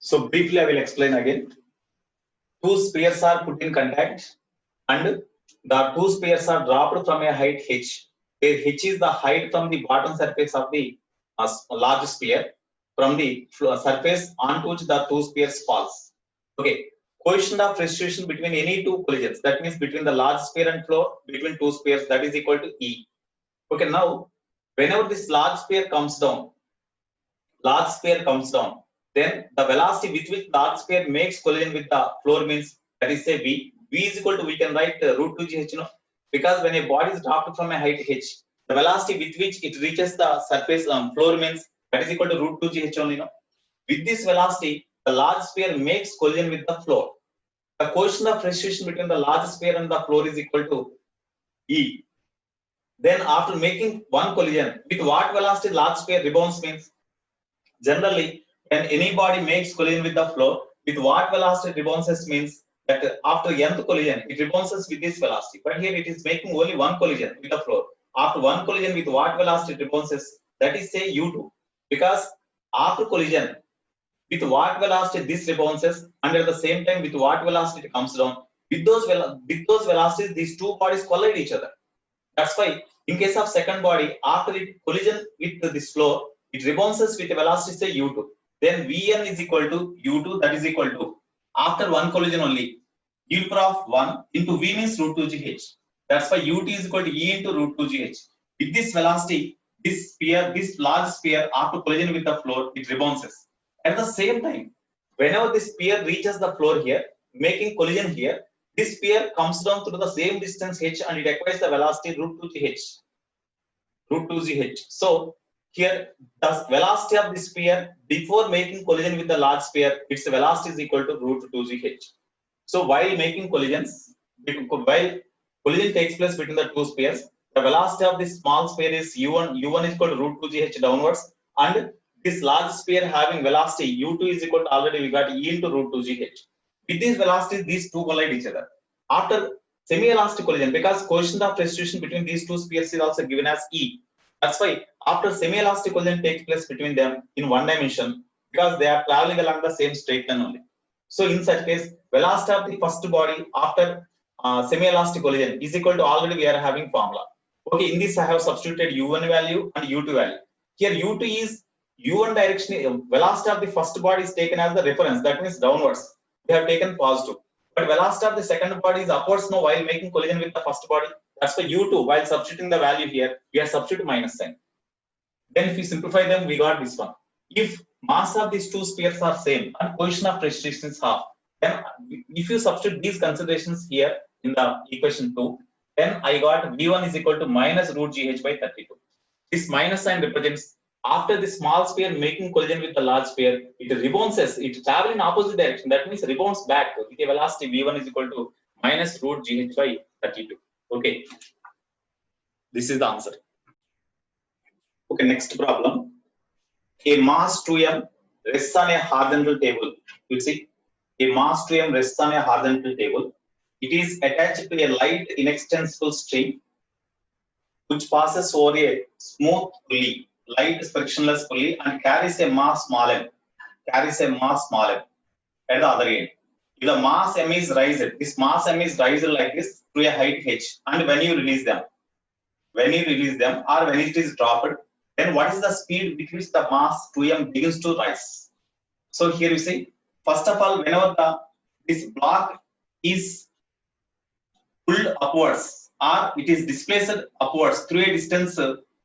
So briefly I will explain again. Two spheres are put in contact and the two spheres are dropped from a height h, where h is the height from the bottom surface of the large sphere from the surface onto which the two spheres falls. Okay, coefficient of restitution between any two collisions, that means between the large sphere and floor, between two spheres, that is equal to E. Okay, now whenever this large sphere comes down, then the velocity with which large sphere makes collision with the floor means, that is say v. V is equal to, we can write root 2gh, you know, because when a body is dropped from a height h, the velocity with which it reaches the surface floor means, that is equal to root 2gh only, you know. With this velocity, the large sphere makes collision with the floor. The coefficient of restitution between the large sphere and the floor is equal to E. Then after making one collision, with what velocity large sphere rebounds means, generally when any body makes collision with the floor, with what velocity it rebounds means that after nth collision it rebounds with this velocity. But here it is making only one collision with the floor. After one collision, with what velocity it rebounds, that is say u2, because after collision with what velocity this rebounds, and at the same time with what velocity it comes down, with those velocities these two bodies collide each other. That's why in case of second body, after it collision with this floor, it rebounds with a velocity say u2. Then Vn is equal to u2, that is equal to, after one collision only, u power of 1 into v means root 2gh. That's why ut is equal to e into root 2gh. With this velocity, this sphere, this large sphere, after collision with the floor, it rebounds. At the same time, whenever this sphere reaches the floor here, making collision here, this sphere comes down through the same distance h and it acquires the velocity root 2gh. So here the velocity of this sphere before making collision with the large sphere, its velocity is equal to root 2gh. So while making collisions, while collision takes place between the two spheres, the velocity of this small sphere is u1 is equal to root 2gh downwards, and this large sphere having velocity u2 is equal to, already we got e into root 2gh. With these velocities, these two collide each other. After semi-elastic collision, because coefficient of restitution between these two spheres is also given as E. That's why after semi-elastic collision takes place between them in one dimension, because they are traveling along the same straight line only. So in such case, velocity of the first body after semi-elastic collision is equal to, already we are having formula. Okay, in this I have substituted u1 value and u2 value. Here u2 is u1 direction, velocity of the first body is taken as the reference, that means downwards. We have taken positive. But velocity of the second body is upwards now while making collision with the first body. That's why u2, while substituting the value here, we are substituting minus sign. Then if we simplify them, we got this one. If mass of these two spheres are same and coefficient of restitution is half, then if you substitute these considerations here in the equation 2, then I got v1 is equal to minus root gh by 32. This minus sign represents, after the small sphere making collision with the large sphere, it rebounds, it travels in opposite direction. That means rebounds back with a velocity v1 is equal to minus root gh by 32. Okay, this is the answer. Okay, next problem. A mass 2m rests on a horizontal table. You see, a mass 2m rests on a horizontal table. It is attached to a light inextensible string which passes over a smooth pulley, light frictionless pulley, and carries a mass small m. At the other end. If the mass m is raised, this mass m is raised like this to a height h, and when you release them, or when it is dropped, then what is the speed with which the mass 2m begins to rise? So here you see, first of all, whenever this block is pulled upwards or it is displaced upwards through a distance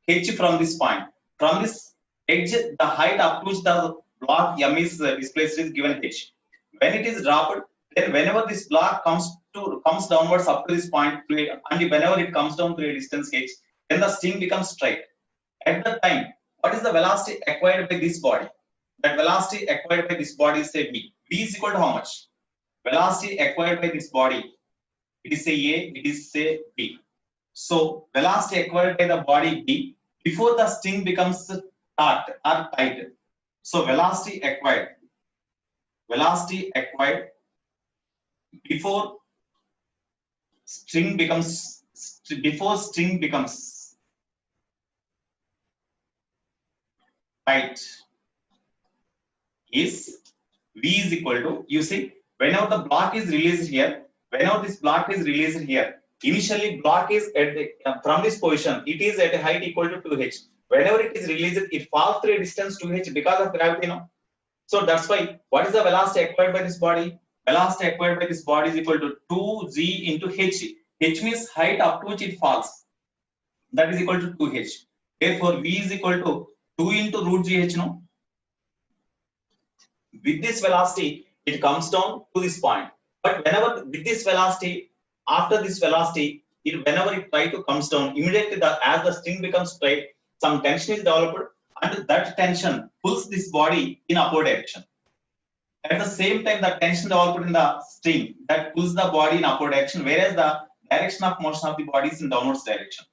h from this point, from this edge, the height up to the block m is displaced is given h. When it is dropped, then whenever this block comes downwards up to this point, and whenever it comes down to a distance h, then the string becomes straight. At that time, what is the velocity acquired by this body? That velocity acquired by this body is say v. V is equal to how much? Velocity acquired by this body, it is say a, it is say b. So velocity acquired by the body b before the string becomes taut or tight. So velocity acquired before string becomes tight is V is equal to, you see, whenever the block is released here, whenever this block is released here, initially block is at the, from this position, it is at a height equal to 2h. Whenever it is released, it falls through a distance 2h because of gravity, no? So that's why, what is the velocity acquired by this body? Velocity acquired by this body is equal to 2g into h. H means height up to which it falls. That is equal to 2h. Therefore, V is equal to 2 into root gh, no? With this velocity, it comes down to this point. But whenever with this velocity, after this velocity, whenever it try to comes down, immediately as the string becomes straight, some tension is developed, and that tension pulls this body in upward direction. At the same time, the tension developed in the string that pulls the body in upward direction, whereas the direction of motion of the body is in downwards direction.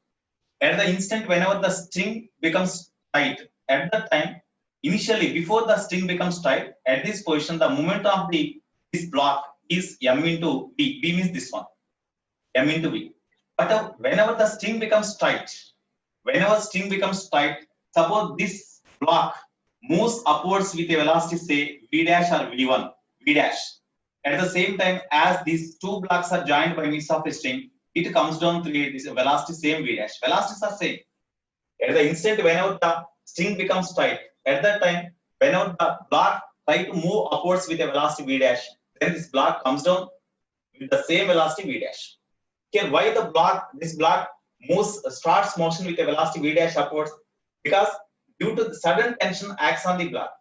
At the instant whenever the string becomes tight, at that time, initially before the string becomes tight, at this position, the moment of this block is m into v. V means this one, m into v. But whenever the string becomes tight, suppose this block moves upwards with a velocity, say v dash or v1, v dash. At the same time, as these two blocks are joined by means of a string, it comes down to this velocity same v dash. Velocities are same. At the instant whenever the string becomes tight, at that time, whenever the block try to move upwards with a velocity v dash, then this block comes down with the same velocity v dash. Here, why this block starts motion with a velocity v dash upwards? Because due to the sudden tension acts on the block.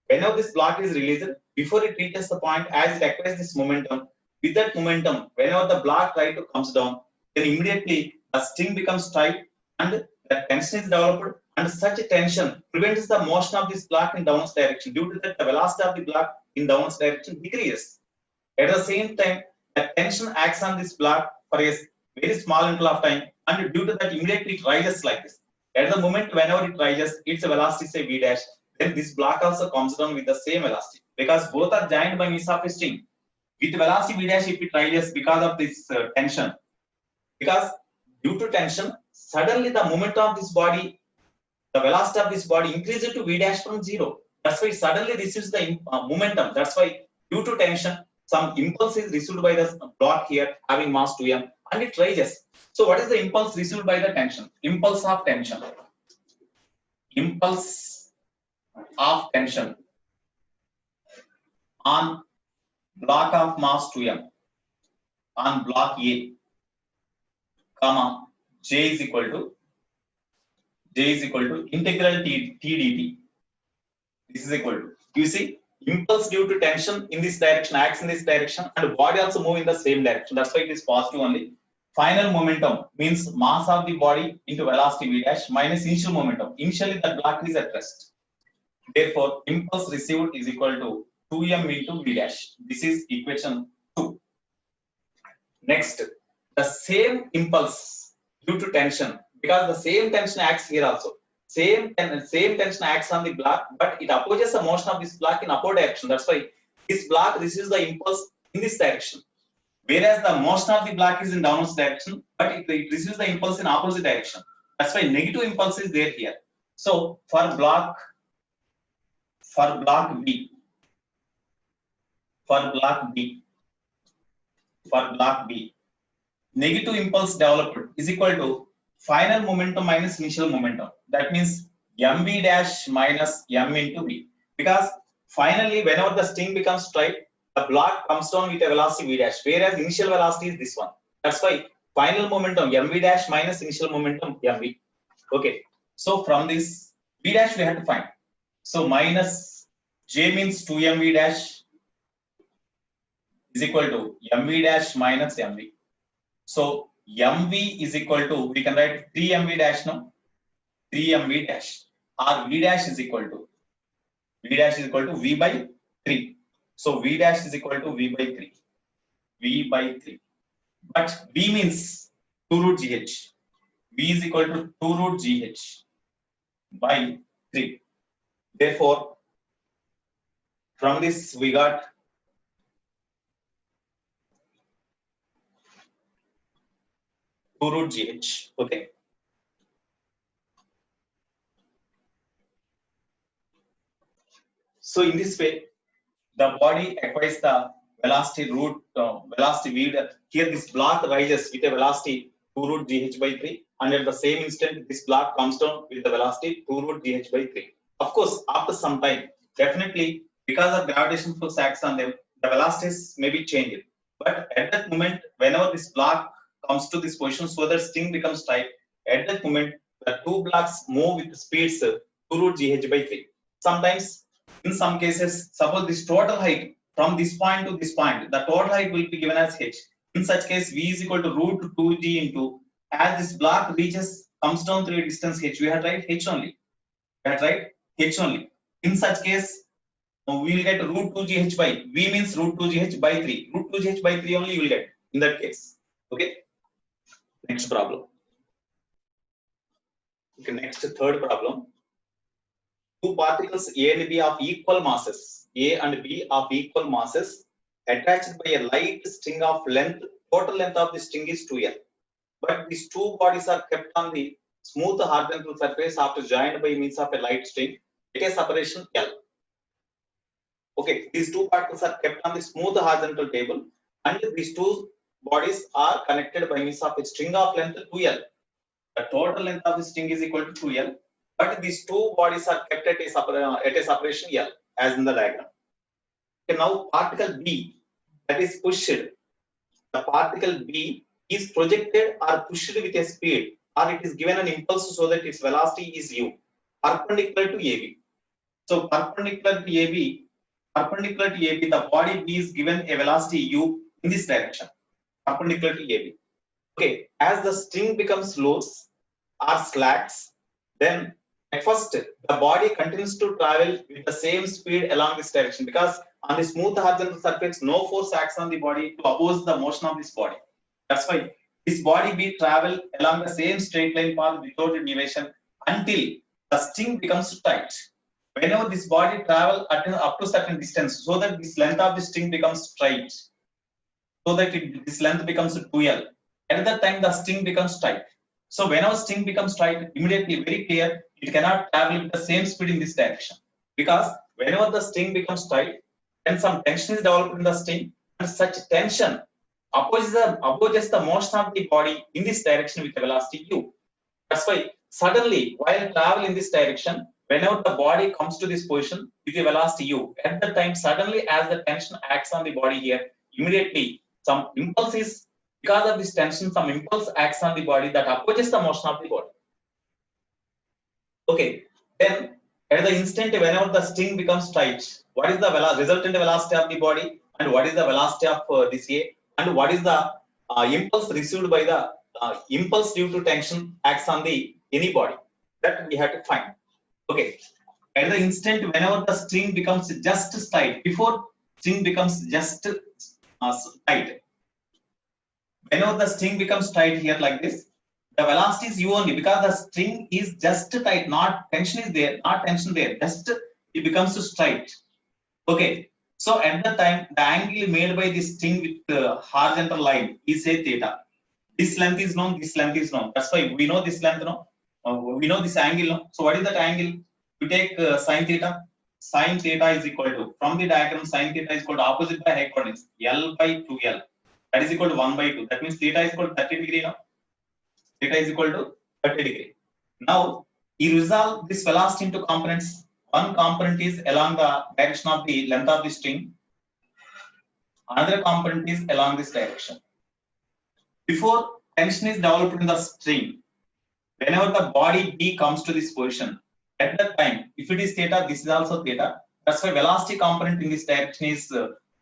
Whenever this block is released, before it reaches the point, as it acquires this momentum, with that momentum, whenever the block try to comes down, then immediately the string becomes tight and the tension is developed, and such a tension prevents the motion of this block in downwards direction. Due to that, the velocity of the block in downwards direction decreases. At the same time, the tension acts on this block for a very small interval of time, and due to that, immediately it rises like this. At the moment whenever it rises, its velocity say v dash, then this block also comes down with the same velocity, because both are joined by means of a string. With velocity v dash, if it rises because of this tension, because due to tension, suddenly the momentum of this body, the velocity of this body increases to v dash from 0. That's why suddenly receives the momentum. That's why due to tension, some impulse is received by the block here having mass 2m, and it rises. So what is the impulse received by the tension? Impulse of tension. Impulse of tension on block of mass 2m, on block A, comma, J is equal to integral t dt. This is equal to, you see, impulse due to tension in this direction acts in this direction, and body also move in the same direction. That's why it is positive only. Final momentum means mass of the body into velocity v dash minus initial momentum. Initially the block is at rest. Therefore, impulse received is equal to 2m into v dash. This is equation 2. Next, the same impulse due to tension, because the same tension acts here also. Same tension acts on the block, but it opposes the motion of this block in upward direction. That's why this block receives the impulse in this direction. Whereas the motion of the block is in downwards direction, but it receives the impulse in opposite direction. That's why negative impulse is there here. So for block B, negative impulse developed is equal to final momentum minus initial momentum. That means mv dash minus m into v. Because finally, whenever the string becomes straight, the block comes down with a velocity v dash, whereas initial velocity is this one. That's why final momentum mv dash minus initial momentum mv. Okay. So from this v dash we have to find. So minus j means 2mv dash is equal to mv dash minus mv. So mv is equal to, we can write 3mv dash now, 3mv dash, or v dash is equal to v by 3. So v dash is equal to v by 3. But v means 2 root gh. V is equal to 2 root gh by 3. Therefore, from this we got root gh. Okay. So in this way, the body acquires the velocity root velocity v. Here this block rises with a velocity 2 root gh by 3, and at the same instant this block comes down with the velocity 2 root gh by 3. Of course, after some time, definitely because of gravitational force acts on them, the velocities may be changed. But at that moment, whenever this block comes to this position, so that string becomes tight, at that moment the two blocks move with speeds 2 root gh by 3. Sometimes, in some cases, suppose this total height from this point to this point, the total height will be given as h. In such case, v is equal to root 2g into, as this block reaches, comes down through a distance h, we have tried h only. We have tried h only. In such case, we will get root 2gh by, v means root 2gh by 3. Root 2gh by 3 only you will get in that case. Okay. Next problem. Okay, next third problem. Two particles A and B of equal masses, A and B of equal masses, attached by a light string of length. Total length of the string is 2L. But these two bodies are kept on the smooth horizontal surface after joined by means of a light string at a separation L. Okay, these two particles are kept on the smooth horizontal table, and these two bodies are connected by means of a string of length 2L. The total length of the string is equal to 2L, but these two bodies are kept at a separation L, as in the diagram. Okay, now particle B, that is pushed. The particle B is projected or pushed with a speed, or it is given an impulse so that its velocity is u, perpendicular to AB. So perpendicular to AB, the body B is given a velocity u in this direction, perpendicular to AB. Okay, as the string becomes loose or slacks, then at first the body continues to travel with the same speed along this direction, because on the smooth horizontal surface no force acts on the body to oppose the motion of this body. That's why this body be travel along the same straight line path without deviation until the string becomes tight. Whenever this body travel up to certain distance, so that this length of the string becomes straight, so that this length becomes 2L. At that time the string becomes tight. So whenever string becomes tight, immediately very clear, it cannot travel with the same speed in this direction, because whenever the string becomes tight, then some tension is developed in the string, and such tension opposes the motion of the body in this direction with the velocity u. That's why suddenly, while travel in this direction, whenever the body comes to this position with the velocity u, at that time suddenly, as the tension acts on the body here, immediately some impulse is, because of this tension, some impulse acts on the body that opposes the motion of the body. Okay, then at the instant whenever the string becomes tight, what is the resultant velocity of the body, and what is the velocity of this A, and what is the impulse received by the impulse due to tension acts on the any body, that we have to find. Okay, at the instant whenever the string becomes just tight, before string becomes just tight, whenever the string becomes tight here like this, the velocity is u only, because the string is just tight, not tension is there, just it becomes straight. Okay, so at the time the angle made by this string with horizontal line is say theta. This length is known, this length is known. That's why we know this length, no? We know this angle, no? So what is that angle? We take sine theta. Sine theta is equal to, from the diagram, sine theta is equal to opposite by hypotenuse L by 2L. That is equal to 1 by 2. That means theta is equal to 30 degree, no? Theta is equal to 30 degree. Now, you resolve this velocity into components. One component is along the direction of the length of the string. Another component is along this direction. Before tension is developed in the string, whenever the body B comes to this position, at that time, if it is theta, this is also theta. That's why velocity component in this direction is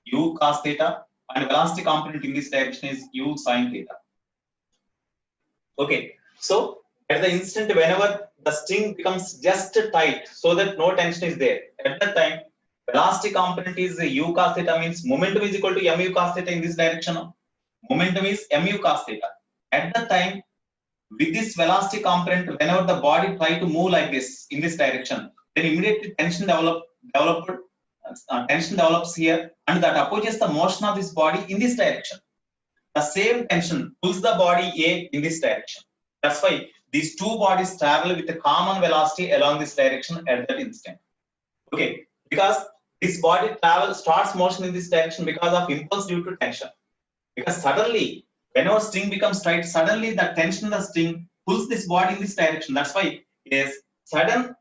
u cos theta, and velocity component in this direction is u sin theta. Okay, so at the instant whenever the string becomes just tight, so that no tension is there, at that time velocity component is u cos theta, means momentum is equal to mu cos theta in this direction. Momentum is mu cos theta. At that time, with this velocity component, whenever the body try to move like this in this direction, then immediately tension develops here, and that opposes the motion of this body in this direction. The same tension pulls the body A in this direction. That's why these two bodies travel with a common velocity along this direction at that instant. Okay, because this body starts motion in this direction because of impulse due to tension. Because suddenly, whenever string becomes tight, suddenly the tension in the string pulls this body in this direction. That's why a sudden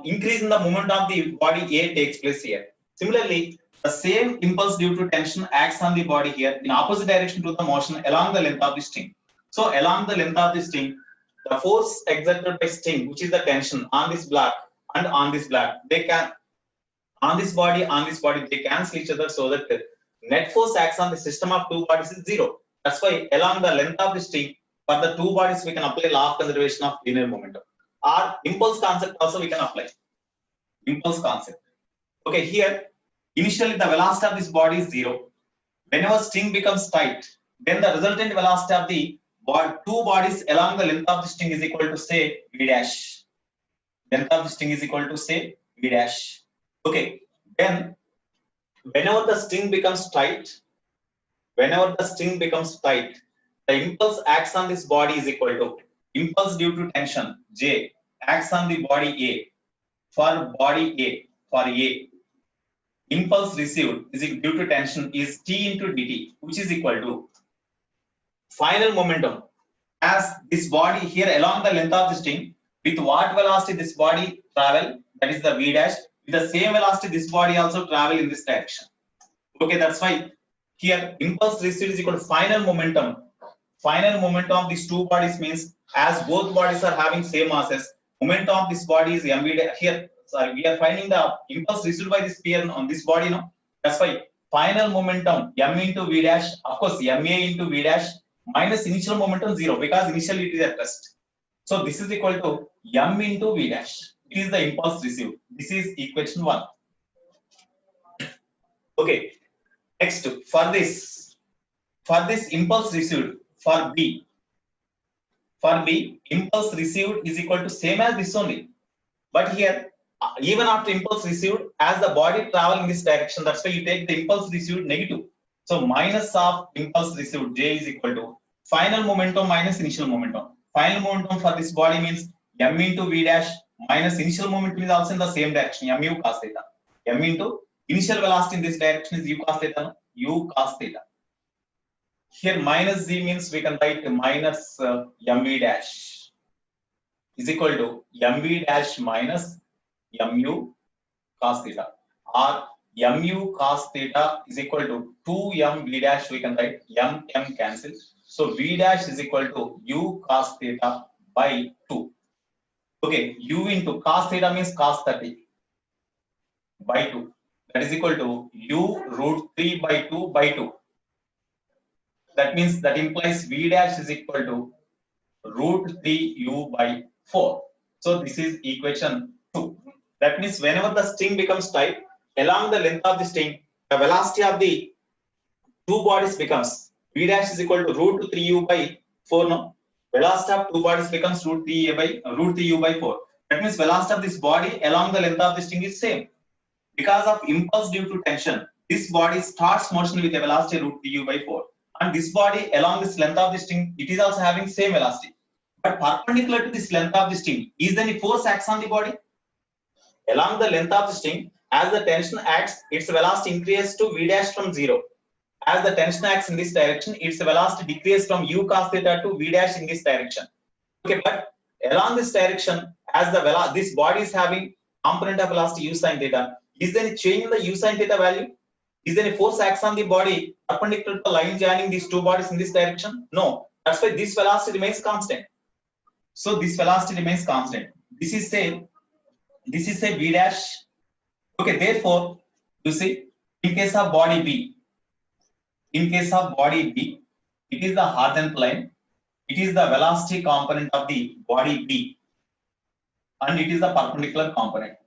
increase in the movement of the body A takes place here. Similarly, the same impulse due to tension acts on the body here in opposite direction to the motion along the length of the string. So along the length of the string, the force exerted by string, which is the tension on this block and on this block, they can on this body, they cancel each other, so that the net force acts on the system of two bodies is zero. That's why along the length of the string, for the two bodies, we can apply law of conservation of linear momentum. Or impulse concept also we can apply. Impulse concept. Okay, here initially the velocity of this body is zero. Whenever string becomes tight, then the resultant velocity of the two bodies along the length of the string is equal to say v dash. Length of the string is equal to say v dash. Okay, then whenever the string becomes tight, the impulse acts on this body is equal to impulse due to tension J acts on the body A. For A, impulse received is due to tension is T into dt, which is equal to final momentum. As this body here along the length of the string, with what velocity this body travel, that is the v dash, with the same velocity this body also travel in this direction. Okay, that's why here impulse received is equal to final momentum. Final momentum of these two bodies means as both bodies are having same masses, momentum of this body is mv dash. Here, sorry, we are finding the impulse received by this sphere on this body now. That's why final momentum m into v dash, of course ma into v dash minus initial momentum 0, because initially it is at rest. So this is equal to m into v dash. It is the impulse received. This is equation 1. Okay. Next, for this impulse received, for B, impulse received is equal to same as this only. But here, even after impulse received, as the body travel in this direction, that's why you take the impulse received negative. So minus of impulse received J is equal to final momentum minus initial momentum. Final momentum for this body means m into v dash minus initial momentum is also in the same direction, mu cos theta. M into initial velocity in this direction is u cos theta. Here minus z means we can write minus mv dash is equal to mv dash minus mu cos theta, or mu cos theta is equal to 2mv dash, we can write m cancel. So v dash is equal to u cos theta by 2. Okay, u into cos theta means cos 30 by 2. That is equal to u root 3 by 2 by 2. That means that implies v dash is equal to root 3 u by 4. So this is equation 2. That means whenever the string becomes tight, along the length of the string, the velocity of the two bodies becomes v dash is equal to root 3 u by 4. No, velocity of two bodies becomes root 3 u by 4. That means velocity of this body along the length of the string is same. Because of impulse due to tension, this body starts motion with a velocity root 3 u by 4. And this body along this length of the string, it is also having same velocity. But perpendicular to this length of the string, is there any force acts on the body? Along the length of the string, as the tension acts, its velocity increases to v dash from 0. As the tension acts in this direction, its velocity decreases from u cos theta to v dash in this direction. Okay, but along this direction, as the this body is having component of velocity u sin theta, is there any change in the u sin theta value? Is there any force acts on the body perpendicular to the line joining these two bodies in this direction? No. That's why this velocity remains constant. So this velocity remains constant. This is say v dash. Okay, therefore, you see, in case of body B, it is the horizontal line. It is the velocity component of the body B, and it is the perpendicular component.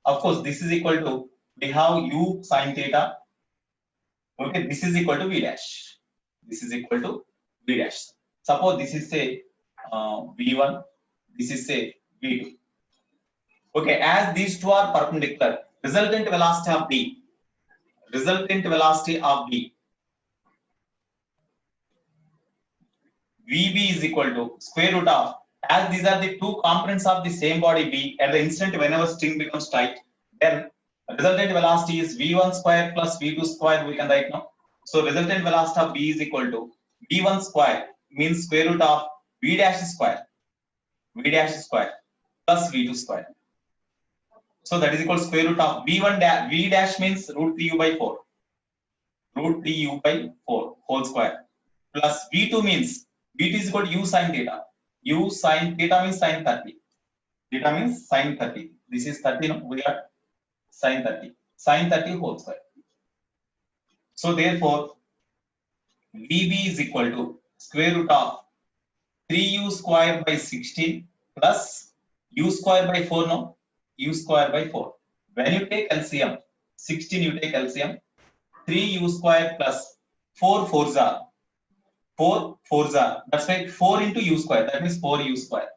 Of course, this is equal to, we have u sin theta. Okay, this is equal to v dash. Suppose this is say v1, this is say v2. Okay, as these two are perpendicular, resultant velocity of B, Vb is equal to square root of, as these are the two components of the same body B, at the instant whenever string becomes tight, then Resultant velocity is v1 square plus v2 square, we can write now. So resultant velocity of v is equal to v1 square means square root of v dash square plus v2 square. So that is equal to square root of v1 dash, v dash means root 3u by 4 whole square, plus v2 means v2 is equal to u sin theta. U sin theta means sin 30. Theta means sin 30. This is 30, no? We got sin 30. Sin 30 whole square. So therefore, VB is equal to square root of 3u square by 16 plus u square by 4, no? U square by 4. When you take LCM, 16 you take LCM, 3u square plus 4 4s are 4 4s are. That's why 4 into u square. That means 4u square.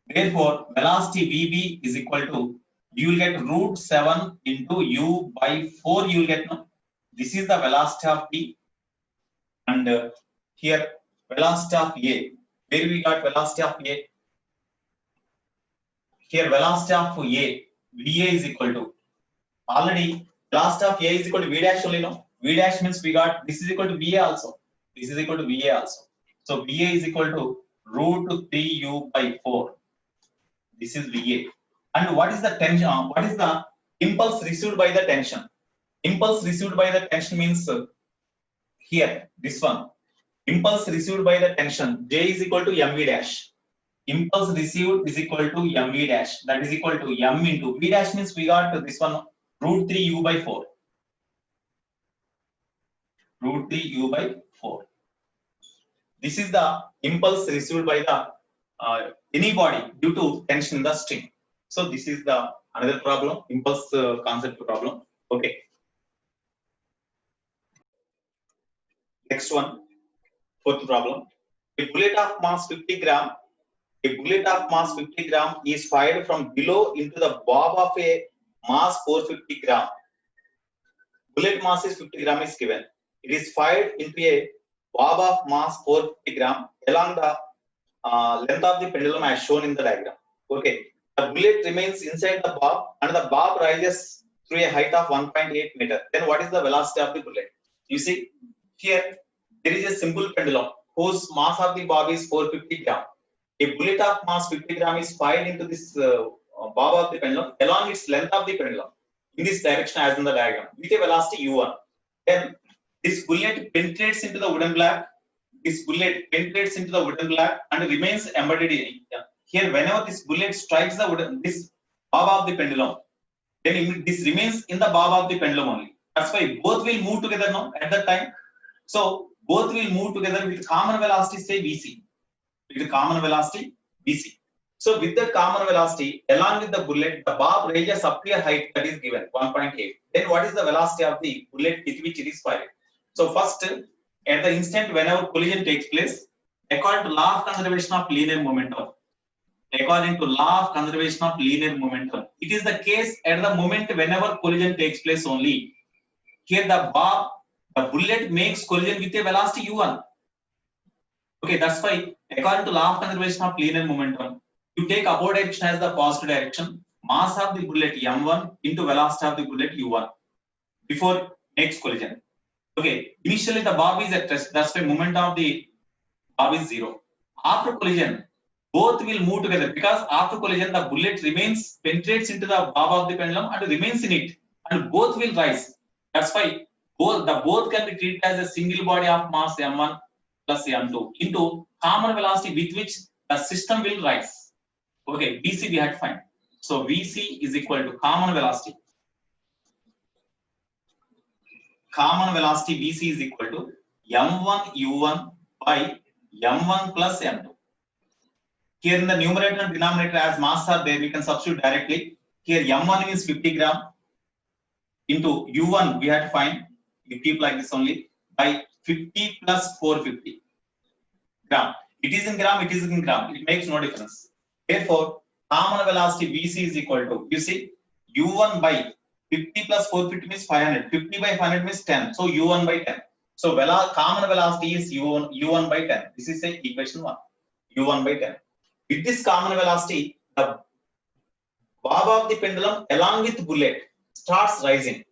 Therefore, velocity VB is equal to, you will get root 7 into u by 4. You will get, no? This is the velocity of B. And here velocity of A. Where we got velocity of A? Here velocity of A. VA is equal to, already velocity of A is equal to V dash only, no? V dash means we got, this is equal to VA also. This is equal to VA also. So VA is equal to root 3u by 4. This is VA. And what is the tension? What is the impulse received by the tension? Impulse received by the tension means here, this one. Impulse received by the tension, J is equal to mv dash. Impulse received is equal to mv dash. That is equal to m into v dash means we got this one, root 3u by 4. Root 3u by 4. This is the impulse received by the any body due to tension in the string. So this is the another problem, impulse concept problem. Okay. Next one, fourth problem. A bullet of mass 50 gram. A bullet of mass 50 gram is fired from below into the bob of a mass 450 gram. Bullet mass is 50 gram is given. It is fired into a bob of mass 450 gram along the length of the pendulum as shown in the diagram. Okay. The bullet remains inside the bob and the bob rises through a height of 1.8 meter. Then what is the velocity of the bullet? You see, here there is a simple pendulum whose mass of the bob is 450 gram. A bullet of mass 50 gram is fired into this bob of the pendulum along its length of the pendulum in this direction as in the diagram with a velocity u1. Then this bullet penetrates into the wooden block. This bullet penetrates into the wooden block and remains embedded in it. Here, whenever this bullet strikes the wooden, this bob of the pendulum, then this remains in the bob of the pendulum only. That's why both will move together now at that time. So both will move together with common velocity, say Vc. With the common velocity Vc. So with the common velocity, along with the bullet, the bob raises up to a height that is given 1.8. Then what is the velocity of the bullet with which it is fired? So first, at the instant whenever collision takes place, according to law of conservation of linear momentum, it is the case at the moment whenever collision takes place only. Here the bullet makes collision with a velocity u1. Okay, that's why according to law of conservation of linear momentum, you take upward direction as the positive direction, mass of the bullet m1 into velocity of the bullet u1 before next collision. Okay, initially the bob is at rest, that's why moment of the bob is 0. After collision, both will move together because after collision the bullet penetrates into the bob of the pendulum and remains in it, and both will rise. That's why both can be treated as a single body of mass m1 plus m2 into common velocity with which the system will rise. Okay, Vc we had to find. So Vc is equal to common velocity. Common velocity Vc is equal to m1 u1 by m1 plus m2. Here in the numerator and denominator as mass are there, we can substitute directly. Here m1 means 50 gram into u1 we have to find. You keep like this only by 50 plus 450 gram. It is in gram, it is in gram. It makes no difference. Therefore, common velocity Vc is equal to, you see, u1 by 50 plus 450 means 500. 50 by 500 means 10. So u1 by 10. So common velocity is u1 by 10. This is a equation 1. u1 by 10. With this common velocity, the bob of the pendulum along with bullet starts rising,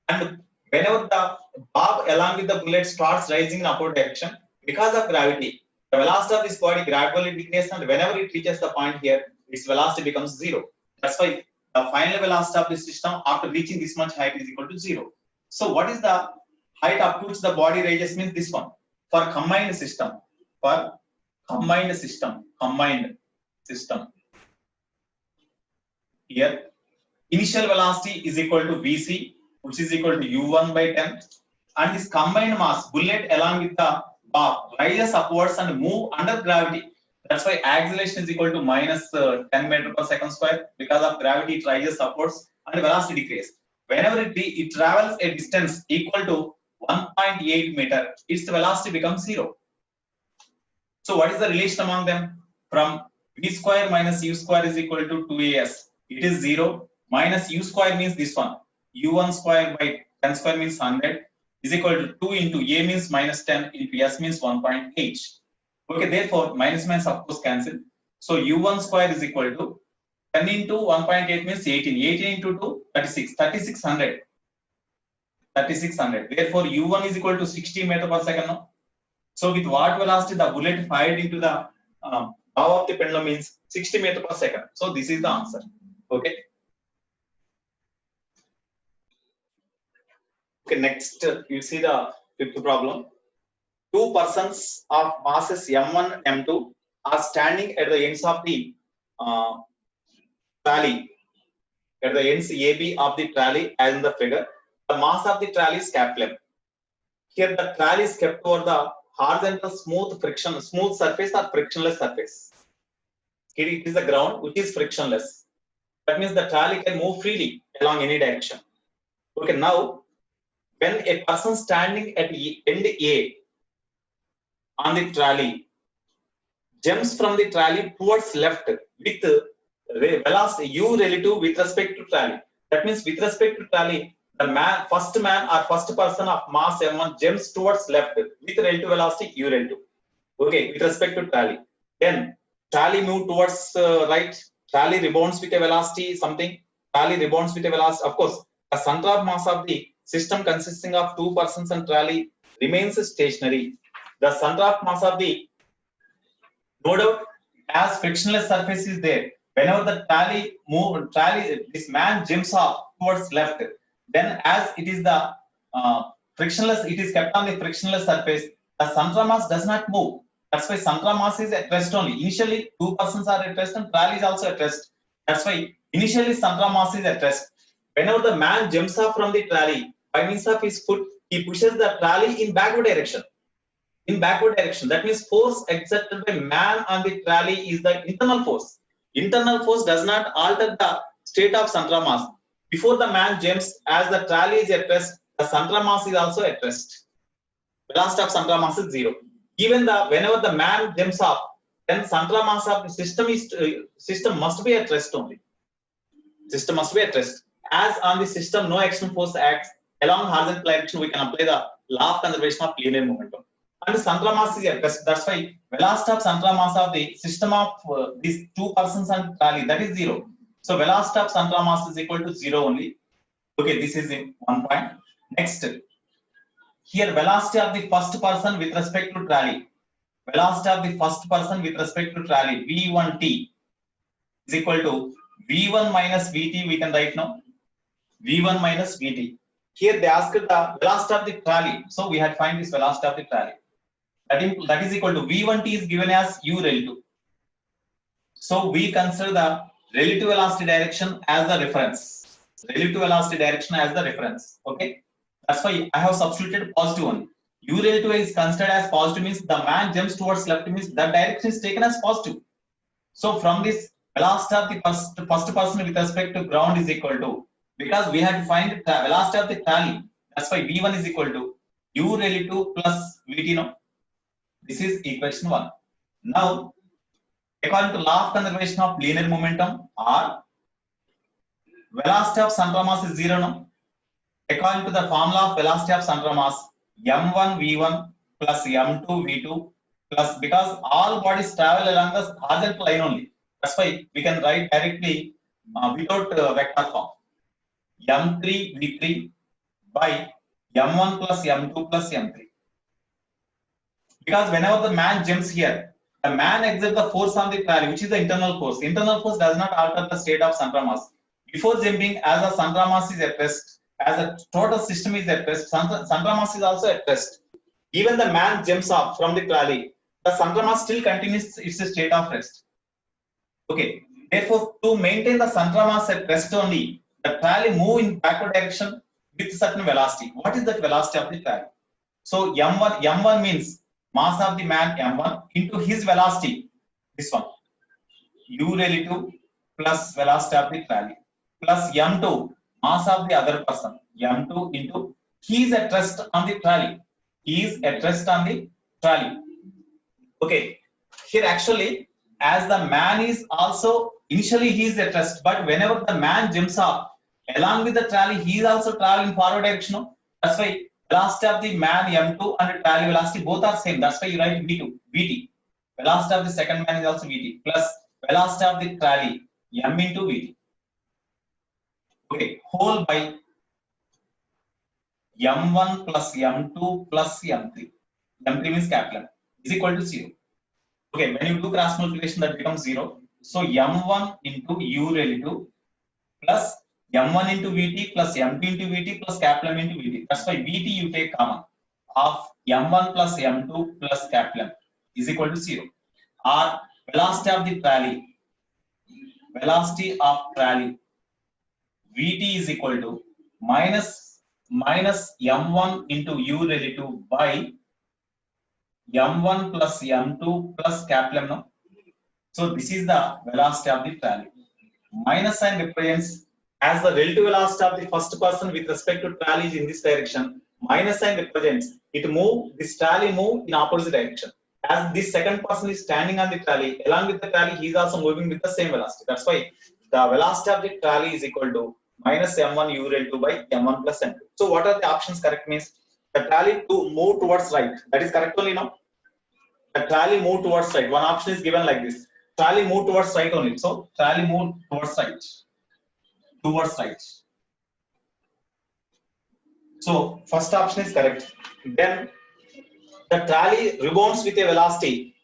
and whenever the bob along with the bullet starts rising in upward direction, because of gravity, the velocity of this body gradually decreases, and whenever it reaches the point here, its velocity becomes zero. That's why the final velocity of the system after reaching this much height is equal to zero. So what is the height up to which the body raises? Means this one. For combined system, combined system, here initial velocity is equal to Vc, which is equal to u1 by 10, and this combined mass bullet along with the bob rises upwards and move under gravity. That's why acceleration is equal to minus 10 meter per second square. Because of gravity, it rises upwards and velocity decreases. Whenever it travels a distance equal to 1.8 meter, its velocity becomes zero. So what is the relation among them? From v square minus u square is equal to 2as. It is 0. Minus u square means this one. u1 square by 10 square means 100 is equal to 2 into a means minus 10 into s means 1.8. Okay, therefore minus minus of course cancel. So u1 square is equal to 10 into 1.8 means 18. 18 into 2, 36. 3600. 3600. Therefore u1 is equal to 60 meter per second. No? So with what velocity the bullet fired into the bow of the pendulum means 60 meter per second. So this is the answer. Okay. Okay, next you see the fifth problem. Two persons of masses m1, m2 are standing at the ends of the trolley, at the ends AB of the trolley as in the figure. The mass of the trolley is capital M. Here the trolley is kept over the horizontal smooth surface or frictionless surface. Here it is the ground which is frictionless. That means the trolley can move freely along any direction. Okay, now when a person standing at end A on the trolley jumps from the trolley towards left with velocity u relative with respect to trolley. That means with respect to trolley, the first man or first person of mass m1 jumps towards left with relative velocity u relative. Okay, with respect to trolley. Then trolley move towards right. Trolley rebounds with a velocity something. Trolley rebounds with a velocity. Of course, the center of mass of the system consisting of two persons and trolley remains stationary. The center of mass of the, no doubt, as frictionless surface is there. Whenever the this man jumps off towards left, then as it is the frictionless, it is kept on the frictionless surface. The center of mass does not move. That's why center of mass is at rest only. Initially, two persons are at rest and trolley is also at rest. That's why initially center of mass is at rest. Whenever the man jumps off from the trolley, by means of his foot, he pushes the trolley in backward direction. In backward direction. That means force exerted by man on the trolley is the internal force. Internal force does not alter the state of center of mass. Before the man jumps, as the trolley is at rest, the center of mass is also at rest. Velocity of center of mass is zero. Even whenever the man jumps off, then center of mass of the system must be at rest only. System must be at rest. As on the system, no action force acts along horizontal direction, we can apply the law of conservation of linear momentum. And the center of mass is at rest. That's why velocity of center of mass of the system of these two persons and trolley, that is zero. So velocity of center of mass is equal to zero only. Okay, this is one point. Next, here velocity of the first person with respect to trolley. Velocity of the first person with respect to trolley, v1t is equal to v1 minus vt. We can write now v1 minus vt. Here they asked the velocity of the trolley, so we had to find this velocity of the trolley. That is equal to v1t is given as u relative. So we consider the relative velocity direction as the reference. Relative velocity direction as the reference. Okay, that's why I have substituted positive one. U relative is considered as positive, means the man jumps towards left, means the direction is taken as positive. So from this, velocity of the first person with respect to ground is equal to, because we had to find the velocity of the trolley. That's why v1 is equal to u relative plus vt. No, this is equation 1. Now, according to law of conservation of linear momentum, or velocity of center of mass is zero. No, according to the formula of velocity of center of mass, m1 v1 plus m2 v2 plus, because all bodies travel along the horizontal line only. That's why we can write directly without vector form. m3 v3 by m1 plus m2 plus m3. Because whenever the man jumps here, the man exerts the force on the trolley, which is the internal force. Internal force does not alter the state of central mass. Before jumping, as the central mass is at rest, as the total system is at rest, central mass is also at rest. Even the man jumps off from the trolley, the central mass still continues its state of rest. Okay. Therefore, to maintain the central mass at rest only, the trolley move in backward direction with certain velocity. What is that velocity of the trolley? So m1 means mass of the man m1 into his velocity, this one, u relative plus velocity of the trolley, plus m2, mass of the other person, m2 into he is at rest on the trolley. He is at rest on the trolley. Okay, here actually, as the man is also initially he is at rest, but whenever the man jumps up along with the trolley, he is also traveling forward direction. No? That's why velocity of the man m2 and trolley velocity both are same. That's why you write v2, vt. Velocity of the second man is also vt plus velocity of the trolley m into vt. Okay, whole by m1 plus m2 plus m3. M3 means capital M is equal to 0. Okay, when you do cross multiplication, that becomes 0. So m1 into u relative plus m1 into vt plus m2 into vt plus capital M into vt. That's why vt you take common of m1 plus m2 plus capital M is equal to 0. Or velocity of the trolley, vt is equal to minus m1 into u relative by m1 plus m2 plus capital M. No? So this is the velocity of the trolley. Minus sign represents as the relative velocity of the first person with respect to trolley is in this direction. Minus sign represents this trolley move in opposite direction. As this second person is standing on the trolley, along with the trolley, he is also moving with the same velocity. That's why the velocity of the trolley is equal to minus m1 u relative by m1 plus m2. So what are the options correct means? The trolley to move towards right. That is correct only now. The trolley move towards right. One option is given like this. Trolley move towards right only. So trolley move towards right. So first option is correct. Then the trolley rebounds with a velocity.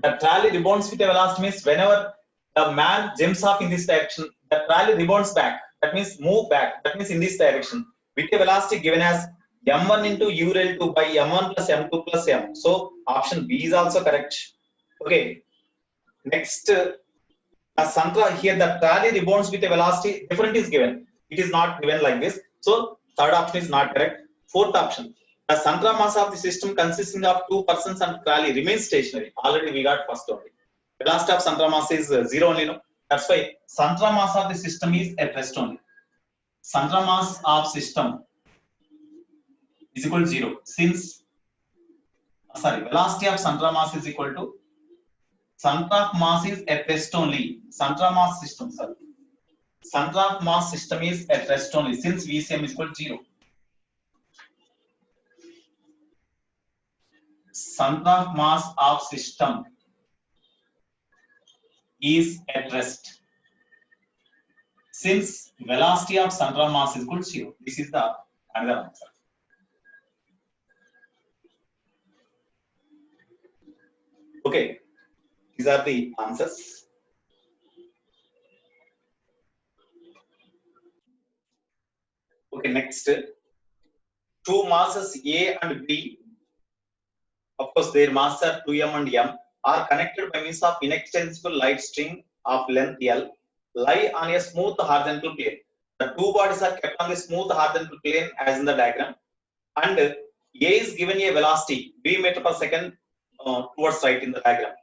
The trolley rebounds with a velocity means whenever the man jumps off in this direction, the trolley rebounds back. That means move back. That means in this direction with a velocity given as m1 into u relative by m1 plus m2 plus m. So option B is also correct. Okay. Next, here the trolley rebounds with a velocity different is given. It is not given like this. So third option is not correct. Fourth option, the central mass of the system consisting of two persons and trolley remains stationary. Already we got first only. Velocity of central mass is 0 only. No? That's why central mass of the system is at rest only. Central mass of system is equal to 0 since velocity of central mass is equal to center of mass is at rest only. Center of mass system is at rest only since VCM is equal to 0. Center of mass of system is at rest since velocity of central mass is equal to 0. This is the another answer. Okay, these are the answers. Okay, next. Two masses A and B, of course their masses are 2m and m, are connected by means of inextensible light string of length L, lie on a smooth horizontal plane. The two bodies are kept on the smooth horizontal plane as in the diagram, and A is given a velocity v meter per second towards right in the diagram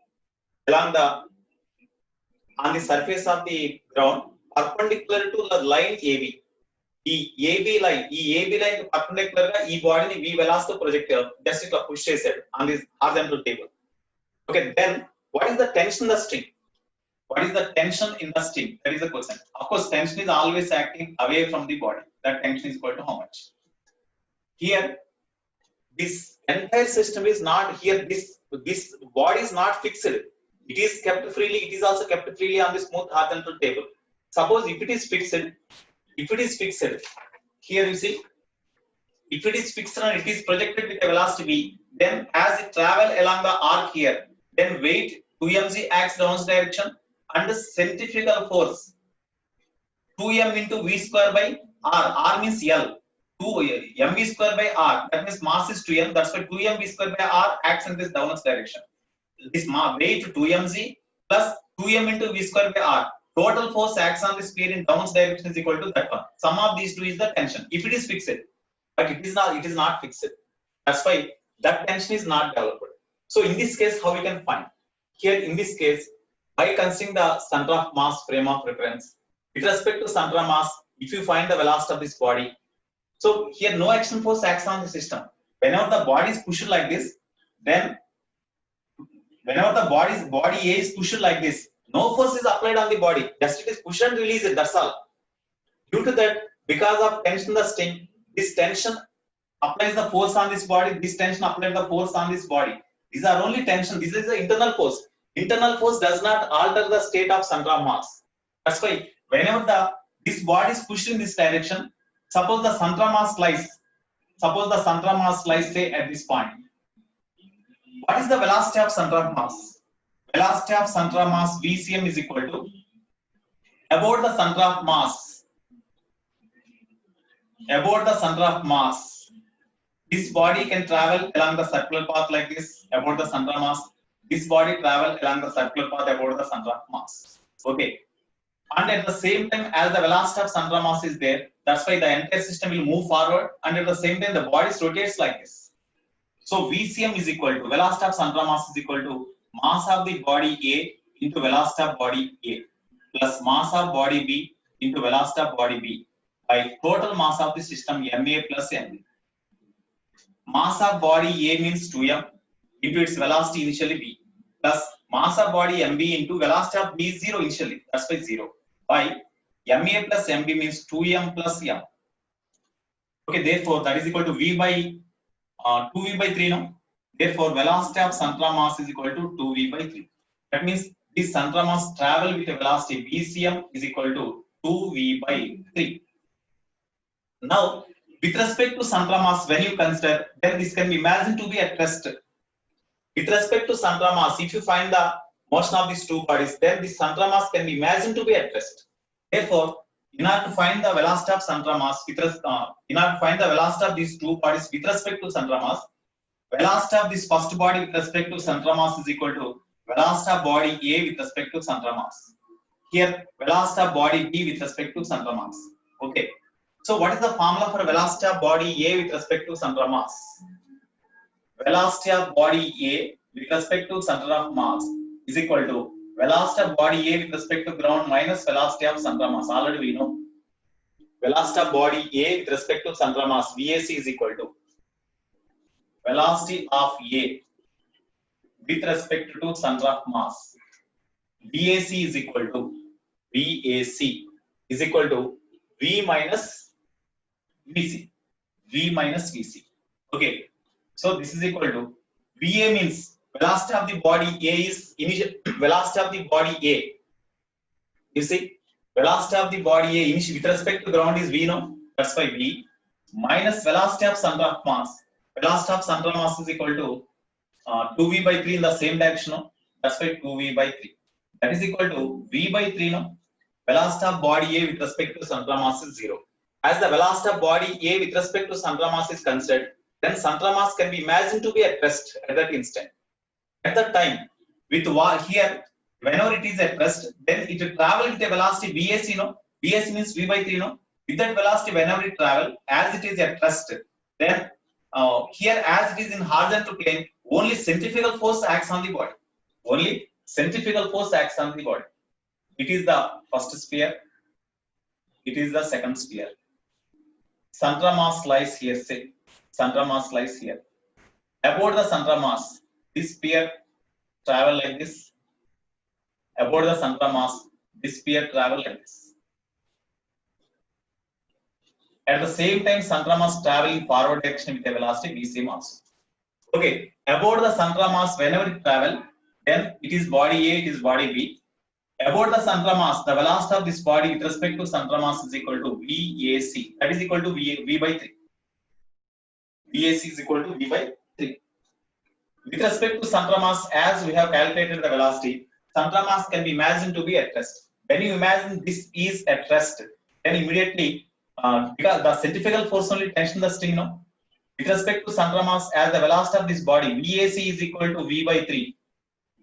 on the surface of the ground perpendicular to the line AB. ఈ AB line perpendicular గా ఈ బాడీని v velocity project just ఇట్లా push చేశాడు on this horizontal table. Okay, then what is the tension in the string? What is the tension in the string? That is the question. Of course, tension is always acting away from the body. That tension is equal to how much? Here, this entire system is not here. This body is not fixed. It is kept freely. It is also kept freely on the smooth horizontal table. Suppose if it is fixed, if it is fixed, here you see, if it is fixed and it is projected with a velocity v, then as it travel along the arc here, then weight 2mg acts downwards direction and the centrifugal force 2m into v square by r. R means L. 2 mv square by r. That means mass is 2m. That's why 2m v square by r acts in this downwards direction. This weight 2mg plus 2m into v square by r. Total force acts on the sphere in downwards direction is equal to that one. Sum of these two is the tension. If it is fixed, but it is not fixed. That's why that tension is not developed. So in this case, how we can find? Here in this case, by considering the center of mass frame of reference, with respect to center of mass, if you find the velocity of this body, so here no action force acts on the system. Whenever the body is pushed like this, then whenever the body A is pushed like this, no force is applied on the body. Just it is pushed and released. That's all. Due to that, because of tension, the sting, this tension applies the force on this body. This tension applies the force on this body. These are only tension. This is the internal force. Internal force does not alter the state of center of mass. That's why whenever this body is pushed in this direction, suppose the center of mass lies. Suppose the center of mass lies say at this point. What is the velocity of center of mass? Velocity of center of mass VCM is equal to about the center of mass. About the center of mass. This body can travel along the circular path like this about the center of mass. This body travel along the circular path about the center of mass. Okay. And at the same time, as the velocity of center of mass is there, that's why the entire system will move forward. And at the same time, the body rotates like this. So VCM is equal to velocity of center of mass is equal to mass of the body A into velocity of body A plus mass of body B into velocity of body B by total mass of the system MA plus MB. Mass of body A means 2m into its velocity initially B plus mass of body MB into velocity of B is 0 initially. That's why 0 by MA plus MB means 2m plus m. Okay, therefore that is equal to V by 2V by 3 now. Therefore, velocity of center of mass is equal to 2V by 3. That means this center of mass travel with a velocity VCM is equal to 2V by 3. Now, with respect to center of mass, when you consider, then this can be imagined to be at rest. With respect to center of mass, if you find the motion of these two bodies, then this center of mass can be imagined to be at rest. Therefore, in order to find the velocity of center of mass, in order to find the velocity of these two bodies with respect to center of mass, velocity of this first body with respect to center of mass is equal to velocity of body A with respect to center of mass. Here, velocity of body B with respect to center of mass. Okay. So, what is the formula for velocity of body A with respect to center of mass? Velocity of body A with respect to center of mass is equal to velocity of body A with respect to ground minus velocity of center of mass. Already we know. Velocity of body A with respect to center of mass VAC is equal to velocity of A with respect to center of mass VAC is equal to V minus VC. V minus VC. Okay. So this is equal to VA means velocity of the body A is initial velocity of the body A. You see, velocity of the body A initial with respect to ground is V now. That's why V minus velocity of center of mass. Velocity of center of mass is equal to 2V by 3 in the same direction. No? That's why 2V by 3. That is equal to V by 3. No? Velocity of body A with respect to center of mass is 0. As the velocity of body A with respect to center of mass is considered, then center of mass can be imagined to be at rest at that instant. At that time, with here, whenever it is at rest, then it will travel with a velocity VAC. VAC means V by 3. With that velocity, whenever it travel, as it is at rest, then here as it is in horizontal plane, only centrifugal force acts on the body. Only centrifugal force acts on the body. It is the first sphere. It is the second sphere. Center of mass lies here. Say, center of mass lies here. About the center of mass, this sphere travel like this. About the center of mass, this sphere travel like this. At the same time, center of mass travel in forward direction with a velocity VCM also. Okay, about the center of mass, whenever it travel, then it is body A, it is body B. About the center mass, the velocity of this body with respect to center mass is equal to VAC. That is equal to V by 3. VAC is equal to V by 3. With respect to center mass, as we have calculated the velocity, center mass can be imagined to be at rest. When you imagine this is at rest, then immediately, because the centrifugal force only tension the string, no? With respect to center mass, as the velocity of this body, VAC is equal to V by 3.